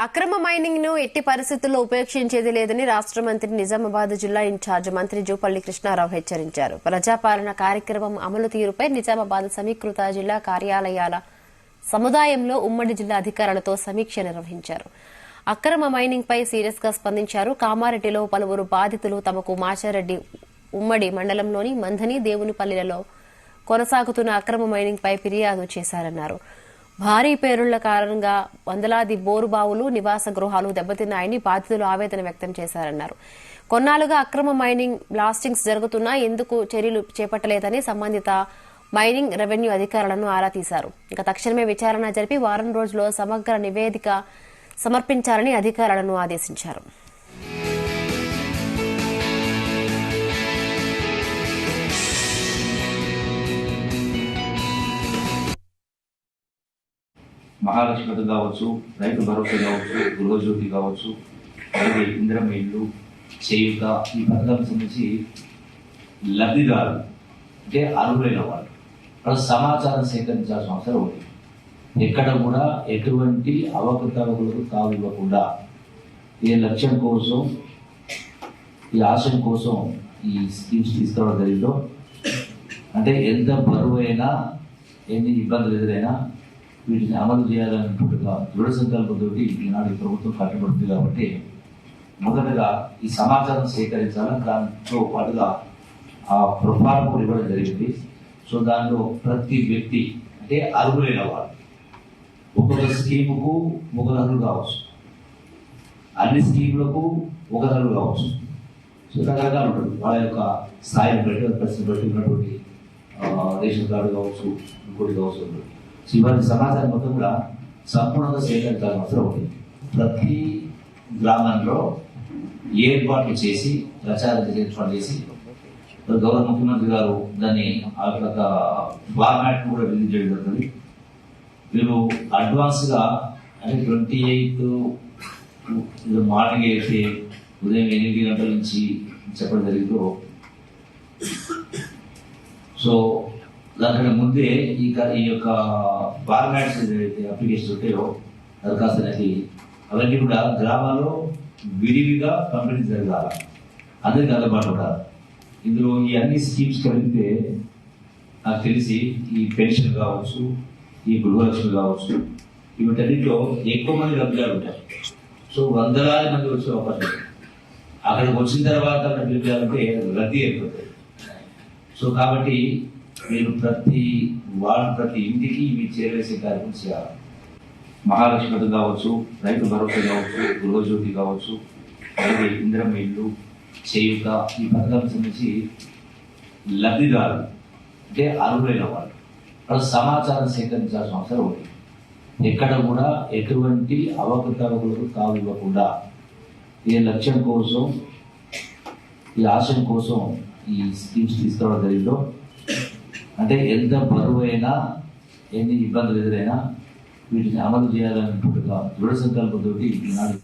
అక్రమ మైనింగ్ ను ఎట్టి పరిస్థితుల్లో ఉపేక్షించేది లేదని రాష్ట్ర మంత్రి నిజామాబాద్ జిల్లా ఇన్ఛార్జ్ మంత్రి జూపల్లి కృష్ణారావు హెచ్చరించారు. ప్రజాపాలన కార్యక్రమం అమలు తీరుపై నిజామాబాద్ సమీకృత జిల్లా కార్యాలయాల సముదాయంలో ఉమ్మడి జిల్లా అధికారులతో సమీక్ష నిర్వహించారు. అక్రమ మైనింగ్ పై సీరియస్ గా స్పందించారు. కామారెడ్డిలో పలువురు బాధితులు తమకు మాచారెడ్డి ఉమ్మడి మండలంలోని మంథని దేవునిపల్లిలలో కొనసాగుతున్న అక్రమ మైనింగ్ పై ఫిర్యాదు చేశారన్నారు. భారీ పేరుళ్ల కారణంగా వందలాది బోరుబావులు నివాస గృహాలు దెబ్బతిన్నాయని బాధితులు ఆవేదన వ్యక్తం చేశారన్నారు. కొన్నాళ్లుగా అక్రమ మైనింగ్ బ్లాస్టింగ్స్ జరుగుతున్నా ఎందుకు చర్యలు చేపట్టలేదని సంబంధిత మైనింగ్ రెవెన్యూ అధికారులను ఆరా తీశారు. ఇక తక్షణమే విచారణ జరిపి వారం రోజుల్లో సమగ్ర నివేదిక సమర్పించాలని అధికారులను ఆదేశించారు. మహాలక్ష్మి కావచ్చు, రైతు భరోసా కావచ్చు, గృహజ్యోతి కావచ్చు, అలాగే ఇందిరమ్మ ఇల్లు, చేయూత, ఈ పథకాలకు సంబంధించి లబ్ధిదారులు అంటే అర్హులైన వాళ్ళ సమాచారం సేకరించాల్సిన అవసరం ఉంది. ఎక్కడ కూడా ఎటువంటి అవకతవకలకు తావు ఇవ్వకుండా ఏ లక్ష్యం కోసం, ఈ ఆశయం కోసం ఈ స్కీమ్స్ తీసుకురావడం జరిగిందో, అంటే ఎంత బరువైనా ఎన్ని ఇబ్బందులు ఎదురైనా వీటిని అమలు చేయాలన్నట్టుగా దృఢ సంకల్పంతో ఈనాడు ప్రభుత్వం కట్టుబడుతుంది. కాబట్టి మొదటగా ఈ సమాచారం సేకరించాలని దాంతో పాటుగా ఆ ప్రొఫైల్ కూడా ఇవ్వడం జరిగింది. సో దానిలో ప్రతి వ్యక్తి అంటే అర్హులైన వాళ్ళు ఒక్కొక్క స్కీముకు ఒకరు అర్హులు కావచ్చు, అన్ని స్కీములకు ఒకరు అర్హులు కావచ్చు. సో రకరకాలు ఉంటుంది. వాళ్ళ యొక్క స్థాయిని బట్టి పరిస్థితి బట్టి ఉన్నటువంటి రేషన్ కార్డు కావచ్చు, ఇంకోటి కావచ్చు ఉంటుంది. ఇవాళ సమాచారం మొత్తం కూడా సంపూర్ణంగా సేకరించాల్సిన అవసరం ఉంది. ప్రతి గ్రామంలో ఏర్పాట్లు చేసి ప్రచారం చేసి గౌరవ ముఖ్యమంత్రి గారు దాన్ని ఆ యొక్క ఫార్మాట్ కూడా రిలీజ్ చేయడం జరుగుతుంది. వీళ్ళు అడ్వాన్స్ గా అంటే 28 మార్నింగ్ అయితే ఉదయం 8 గంటల నుంచి చెప్పడం జరిగిందో, సో దానికంటే ముందే ఈ యొక్క ఫార్మాట్స్ ఏదైతే అప్లికేషన్ ఉంటాయో దరఖాస్తు అనేది అవన్నీ కూడా గ్రామాల్లో విడివిగా పంపిణీ జరగాలి, అందరికి అందుబాటులో ఉండాలి. ఇందులో ఈ అన్ని స్కీమ్స్ కలిపితే నాకు తెలిసి ఈ పెన్షన్ కావచ్చు, ఈ గృహలక్ష్మి కావచ్చు, వీటన్నిటిలో ఎక్కువ మంది లబ్ధిదారులు ఉంటారు. సో వందలాది మంది వచ్చే అవకాశం. అక్కడికి వచ్చిన తర్వాత పిలిపాలంటే రద్దీ అయిపోతాయి. సో కాబట్టి మీరు ప్రతి ఇంటికి ఇవి చేరవేసే కార్యక్రమం చేయాలి. మహాలక్ష్మి కావచ్చు, రైతు భరోసా కావచ్చు, గృహజ్యోతి కావచ్చు, అలాగే ఇందిరమ్మ ఇల్లు, చేయూత, ఈ పథకాలకు సంబంధించి లబ్ధిదారులు అంటే అర్హులైన వాళ్ళ సమాచారం సేకరించాల్సిన అవసరం ఉంది. ఎక్కడ కూడా ఎటువంటి అవకతవకలకు తావు ఇవ్వకుండా ఏ లక్ష్యం కోసం, ఈ ఆశయం కోసం ఈ స్కీమ్స్ తీసుకురావడం జరిగిందో, అంటే ఎంత బరువైనా ఎన్ని ఇబ్బందులు ఎదురైనా వీటిని అమలు చేయాలన్నట్టుగా దృఢ సంకల్పంతో ఈనాడు